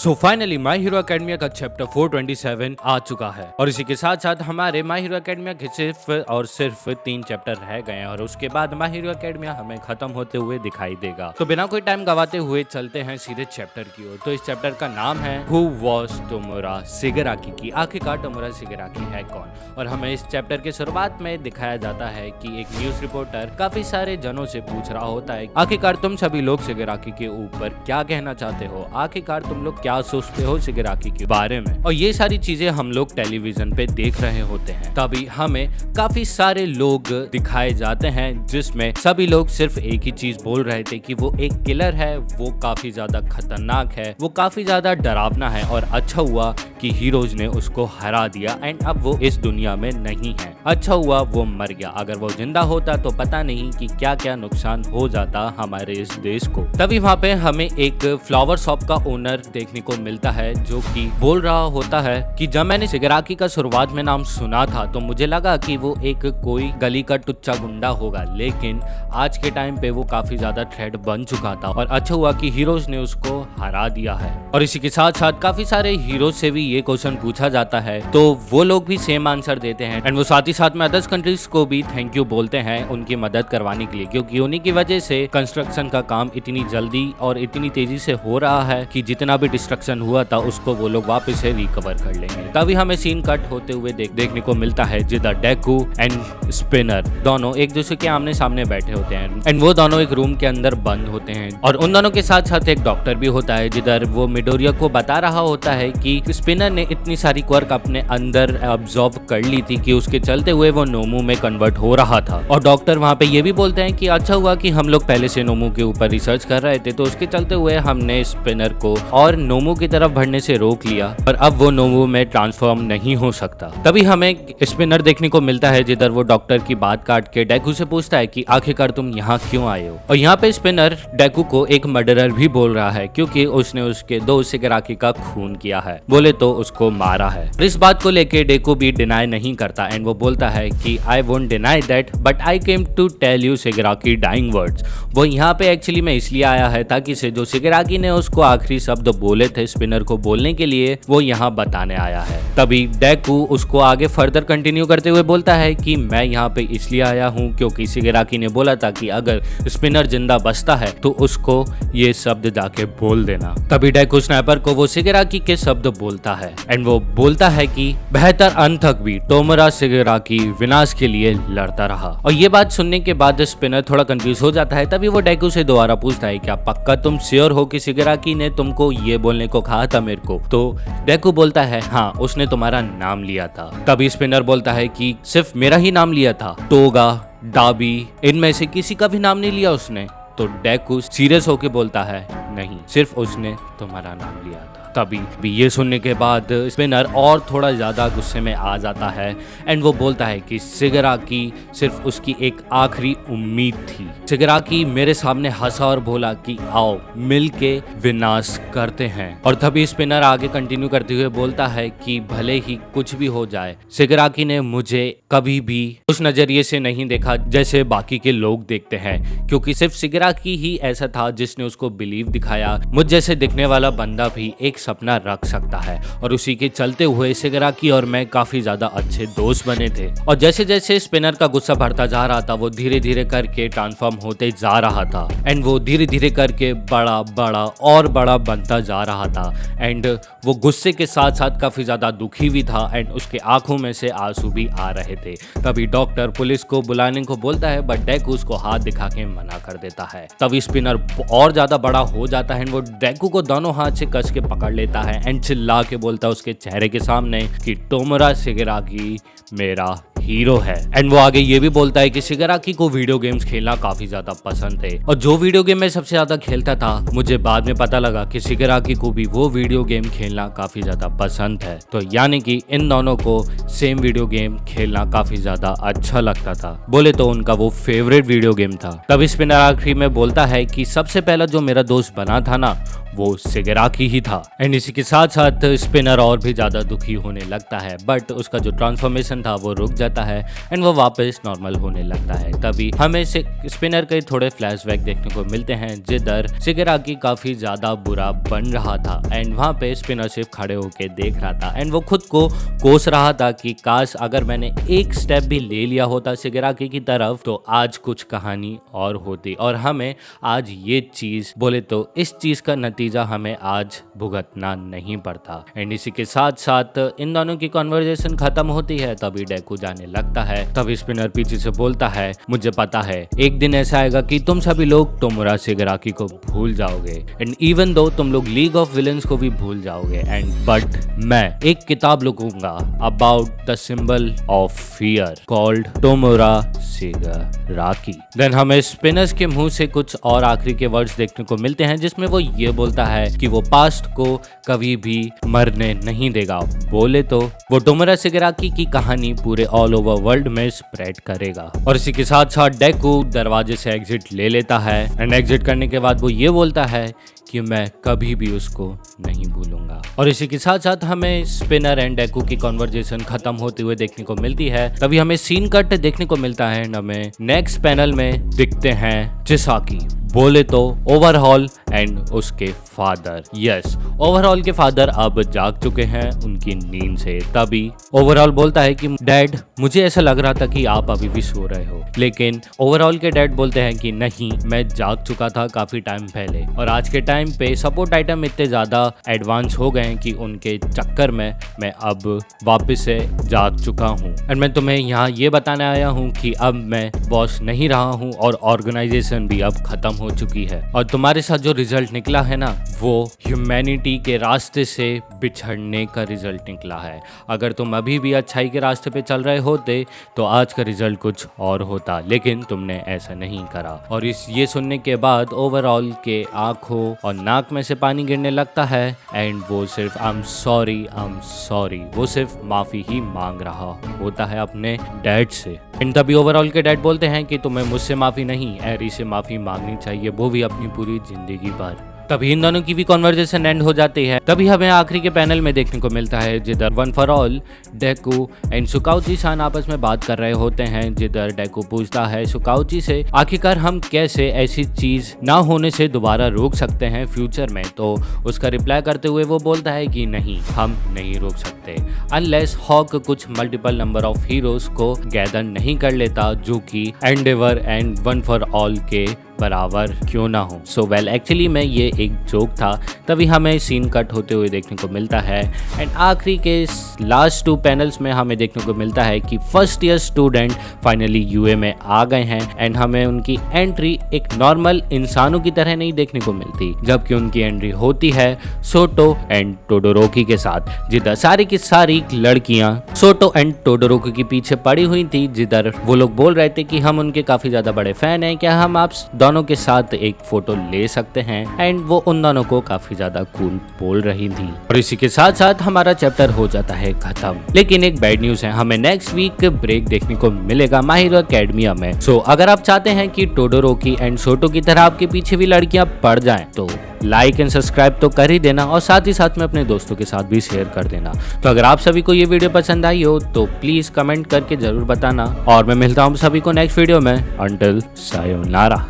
So finally my hero academia का chapter 427 आ चुका है और इसी के साथ साथ हमारे माय हीरो एकेडमिया के सिर्फ 3 चैप्टर रह गए हैं और उसके बाद माय हीरो एकेडमिया हमें खत्म होते हुए दिखाई देगा। तो बिना कोई टाइम गवाते हुए चलते हैं सीधे चैप्टर की ओर। तो इस चैप्टर का नाम है हु वाज टोमोरा शिगाराकी की। आखिरकार टोमोरा शिगाराकी है कौन? और हमें इस चैप्टर के शुरुआत में दिखाया जाता है कि एक न्यूज रिपोर्टर काफी सारे जनों से पूछ रहा होता है, आखिरकार तुम सभी लोग शिगाराकी के ऊपर क्या कहना चाहते हो, आखिरकार तुम लोग क्या सोचते हो शिगाराकी के बारे में। और ये सारी चीजें हम लोग टेलीविजन पे देख रहे होते हैं। तभी हमें काफी सारे लोग दिखाए जाते हैं जिसमें सभी लोग सिर्फ एक ही चीज बोल रहे थे कि वो एक किलर है, वो काफी ज्यादा खतरनाक है, वो काफी ज्यादा डरावना है और अच्छा हुआ कि हीरोज ने उसको हरा दिया एंड अब वो इस दुनिया में नहीं है। अच्छा हुआ वो मर गया, अगर वो जिंदा होता तो पता नहीं कि क्या क्या नुकसान हो जाता हमारे इस देश को। तभी वहाँ पे हमें एक फ्लावर शॉप का ओनर देखने को मिलता है जो कि बोल रहा होता है कि जब मैंने शिगाराकी का शुरुआत में नाम सुना था तो मुझे लगा कि वो एक कोई गली का टुच्चा गुंडा होगा, लेकिन आज के टाइम पे वो काफी ज्यादा थ्रेट बन चुका था और अच्छा हुआ कि हीरोज ने उसको हरा दिया है। और इसी के साथ साथ काफी सारे हीरोज से भी ये क्वेश्चन पूछा जाता है तो वो लोग भी सेम आंसर देते हैं एंड वो साथ ही साथ में अदर्स कंट्रीज को भी थैंक यू बोलते हैं उनकी मदद करवाने के लिए, क्योंकि उन्हीं की वजह से कंस्ट्रक्शन का काम इतनी जल्दी और इतनी तेजी से हो रहा है कि जितना भी डिस्ट्रक्शन हुआ था उसको वो लोग वापस से रिकवर कर लेंगे। तभी हमें सीन कट होते हुए देखने को मिलता है जिधर डेकू एंड स्पिनर दोनों एक दूसरे के आमने सामने बैठे होते हैं एंड वो दोनों एक रूम के अंदर बंद होते हैं और उन दोनों के साथ साथ एक डॉक्टर भी होता है जिधर वो मिडोरिया को बता रहा होता है कि स्पिनर ने इतनी सारी क्वर्क अपने अंदर ऑब्जॉर्व कर ली थी कि उसके चलते हुए वो नोमू में कन्वर्ट हो रहा था। और डॉक्टर वहाँ पे ये भी बोलते हैं कि अच्छा हुआ कि हम लोग पहले से नोमू के ऊपर रिसर्च कर रहे थे तो उसके चलते हुए हमने स्पिनर को और नोमू की तरफ बढ़ने से रोक लिया पर अब वो नोमू में ट्रांसफॉर्म नहीं हो सकता। तभी हमें स्पिनर देखने को मिलता है जिधर वो डॉक्टर की बात काट के डेकू से पूछता है कि आखिरकार तुम यहाँ क्यों आए हो। और यहाँ पे स्पिनर डेकू को एक मर्डरर भी बोल रहा है क्योंकि उसने उसके दोस्त शिगाराकी का खून किया है, बोले तो उसको मारा है। इस बात को लेके डेकू भी डिनाई नहीं करता एंड वो बोलता है कि I won't deny that but I came to tell you Shigaraki dying words. वो यहाँ पे एक्चुअली में इसलिए आया है ताकि से जो शिगाराकी ने उसको आखिरी शब्द बोले थे स्पिनर को बोलने के लिए वो यहाँ बताने आया है। तभी डेकू उसको आगे फर्दर कंटिन्यू करते हुए बोलता है कि मैं यहाँ पे इसलिए आया हूँ क्योंकि शिगाराकी ने बोला था कि अगर स्पिनर जिंदा बचता है तो उसको ये शब्द जाके बोल देना। तभी डेकू स्नाइपर को वो शिगाराकी के शब्द बोलता है एंड वो बोलता है कि बेहतर अंत तक भी टोमोरा शिगाराकी विनाश के लिए लड़ता रहा। और ये बात सुनने के बाद स्पिनर थोड़ा कंफ्यूज हो जाता है। तभी वो डेकू से दोबारा पूछता है क्या पक्का तुम श्योर हो कि शिगाराकी ने तुमको ये बोलने को कहा था मेरे को? तो डेकू बोलता है हाँ उसने तुम्हारा नाम लिया था। तभी स्पिनर बोलता है कि सिर्फ मेरा ही नाम लिया था, टोगा डाबी इनमें से किसी का भी नाम नहीं लिया उसने? तो डेकू सीरियस होके बोलता है नहीं सिर्फ उसने तुम्हारा नाम लिया था। तभी भी ये सुनने के बाद स्पिनर और थोड़ा ज्यादा गुस्से में आ जाता है एंड वो बोलता है कि शिगाराकी सिर्फ उसकी एक आखिरी उम्मीद थी। शिगाराकी मेरे सामने हंसा और बोला कि आओ मिलके विनाश करते हैं। और तभी स्पिनर आगे कंटिन्यू करते हुए बोलता है कि भले ही कुछ भी हो जाए शिगाराकी ने मुझे कभी भी उस नजरिए से नहीं देखा जैसे बाकी के लोग देखते हैं, क्योंकि सिर्फ शिगाराकी ही ऐसा था जिसने उसको बिलीव दिखाया मुझ जैसे दिखने वाला बंदा भी एक सपना रख सकता है। और उसी के चलते हुए शिगाराकी और मैं काफी ज्यादा अच्छे दोस्त बने थे। और जैसे जैसे स्पिनर का गुस्सा बढ़ता जा रहा था वो धीरे धीरे करके ट्रांसफॉर्म होते जा रहा था एंड वो धीरे धीरे करके बड़ा बड़ा और बड़ा बनता जा रहा था एंड वो गुस्से के साथ साथ काफी ज्यादा दुखी भी था एंड उसके आंखों में से आंसू भी आ रहे थे। तभी डॉक्टर पुलिस को बुलाने को बोलता है बट डेकू उसको हाथ दिखा के मना कर देता है। तभी स्पिनर और ज्यादा बड़ा हो जाता है, वो डेकू को दोनों हाथ से कस के पकड़ लेता है एंड चिल्ला के बोलता है उसके चेहरे के सामने कि टोमोरा शिगाराकी मेरा हीरो है। एंड वो आगे ये भी बोलता है कि शिगाराकी को वीडियो गेम्स खेलना काफी ज्यादा पसंद है और जो वीडियो गेम में सबसे ज्यादा खेलता था मुझे बाद में पता लगा कि शिगाराकी को भी वो वीडियो गेम खेलना काफी ज्यादा पसंद है। तो यानी कि इन दोनों को सेम वीडियो गेम खेलना काफी ज्यादा अच्छा लगता था, बोले तो उनका वो फेवरेट वीडियो गेम था। तब स्पिनर आखिरी में बोलता है कि सबसे पहला जो मेरा दोस्त बना था ना वो शिगेराकी ही था। एंड इसी के साथ साथ स्पिनर और भी ज्यादा दुखी होने लगता है, बट उसका जो ट्रांसफॉर्मेशन था वो रुक जाता है एंड वो वापस नॉर्मल होने लगता है। तभी हमें स्पिनर के थोड़े फ्लैशबैक देखने को मिलते हैं जिधर शिगेराकी काफी ज्यादा बुरा बन रहा था एंड वहां पे स्पिनर सिर्फ खड़े होके देख रहा था एंड वो खुद को कोस रहा था कि काश अगर मैंने एक स्टेप भी ले लिया होता शिगेराकी की तरफ तो आज कुछ कहानी और होती और हमें आज ये चीज बोले तो इस चीज का नतीजा हमें आज भुगतना नहीं पड़ता। एंड इसी के साथ साथ इन दोनों की कॉन्वर्जेशन खत्म होती है। तभी डेकू जाने लगता है। तभी स्पिनर पीछे से बोलता है, मुझे पता है एक दिन ऐसा आएगा कि तुम सभी लोग तोमुरा शिगेराकी को भूल जाओगे एंड इवन दो तुम लोग लीग ऑफ विलन्स को भी भूल जाओगे एंड बट मैं एक किताब लिखूंगा about the symbol of fear called Tomura Shigaraki. Then हमें स्पिनर्स के मुंह से कुछ और आखिरी के वर्ड्स देखने को मिलते हैं जिसमें वो ये बोलता है कि वो पास्ट को कभी भी मरने नहीं देगा। बोले तो वो तोमुरा शिगेराकी की कहानी पूरे ऑल ओवर वर्ल्ड में स्प्रेड करेगा। और इसी के साथ साथ डेकू दरवाजे से एग्जिट ले लेता है एंड एग्जिट करने के बाद वो ये बोलता है कि मैं कभी भी उसको नहीं भूलूंगा। और इसी के साथ साथ हमें स्पिनर एंड डेकू की कॉन्वर्जेशन खत्म होते हुए देखने को मिलती है। तभी हमें सीन कट देखने को मिलता है एंड हमें नेक्स्ट पैनल में दिखते हैं चिसाकी। बोले तो ओवरहॉल एंड उसके फादर। यस, ओवरहॉल के फादर अब जाग चुके हैं उनकी नींद से। तभी ओवरहॉल बोलता है कि डैड मुझे ऐसा लग रहा था कि आप अभी भी सो रहे हो, लेकिन ओवरहॉल के डैड बोलते हैं कि नहीं, मैं जाग चुका था काफी टाइम पहले और आज के टाइम पे सपोर्ट आइटम इतने ज्यादा एडवांस हो गए हैं कि उनके चक्कर में मैं अब वापस से जाग चुका हूँ एंड मैं तुम्हें यहाँ ये बताने आया हूँ कि अब मैं बॉस नहीं रहा हूँ और ऑर्गेनाइजेशन भी अब खत्म हो चुकी है और तुम्हारे साथ जो रिजल्ट निकला है ना वो ह्यूमैनिटी के रास्ते से बिछड़ने का रिजल्ट निकला है। अगर तुम अभी भी अच्छाई के रास्ते पे चल रहे होते तो आज का रिजल्ट कुछ और होता, लेकिन तुमने ऐसा नहीं करा। और ये सुनने के बाद ओवरऑल के आंखों और नाक में से पानी गिरने लगता है एंड वो सिर्फ आई एम सॉरी वो सिर्फ माफी ही मांग रहा होता है अपने डैड से। एंड तभी ओवरऑल के डैड बोलते हैं कि तुम्हें मुझसे माफी नहीं, एरी से माफी मांगनी चाहिए, वो भी अपनी पूरी जिंदगी भर। तभी इन दोनों की भी कॉन्वर्जेशन एंड हो जाती है। तभी हमें आखिरी के पैनल में देखने को मिलता है जिधर one for all Deku and Tsukauchi सान आपस में बात कर रहे होते हैं। जिधर डेकू पूछता है सुकाउची से आखिरकार हम कैसे ऐसी चीज ना होने से दोबारा रोक सकते हैं फ्यूचर में, तो उसका रिप्लाई करते हुए वो बोलता है कि नहीं, हम नहीं रोक सकते अनलेस हॉक कुछ मल्टीपल नंबर ऑफ हीरोज को गैदर नहीं कर लेता जो कि Endeavour and one for all के बराबर क्यों ना हो। सो वेल एक्चुअली में ये एक जोक था। तभी हमें सीन कट होते हुए देखने को मिलता है एंड आखिरी के लास्ट 2 पैनल्स में हमें देखने को मिलता है कि फर्स्ट ईयर स्टूडेंट फाइनली यूए में आ गए हैं एंड हमें उनकी एंट्री एक नॉर्मल इंसानों की तरह नहीं देखने को मिलती, जबकि उनकी एंट्री होती है सोटो एंड टोडोरोकी के साथ। जिधर सारी की सारी लड़कियां सोटो एंड टोडोरोकी के पीछे पड़ी हुई थी, जिधर वो लोग बोल रहे थे कि हम उनके काफी ज्यादा बड़े फैन हैं, क्या हम आप दोनों के साथ एक फोटो ले सकते हैं। एंड वो उन दोनों को काफी ज्यादा कूल बोल रही थी। और इसी के साथ साथ हमारा चैप्टर हो जाता है खत्म। लेकिन एक बैड न्यूज है, हमें नेक्स्ट वीक ब्रेक देखने को मिलेगा माय हीरो एकेडमिया में। सो अगर आप चाहते हैं कि टोडोरोकी एंड सोटो की तरह आपके पीछे भी लड़कियां पड़ जाएं तो लाइक एंड सब्सक्राइब तो कर ही देना और साथ ही साथ में अपने दोस्तों के साथ भी शेयर कर देना। तो अगर आप सभी को ये वीडियो पसंद आई हो तो प्लीज कमेंट करके जरूर बताना और मैं मिलता हूँ सभी को नेक्स्ट वीडियो में। Until sayonara.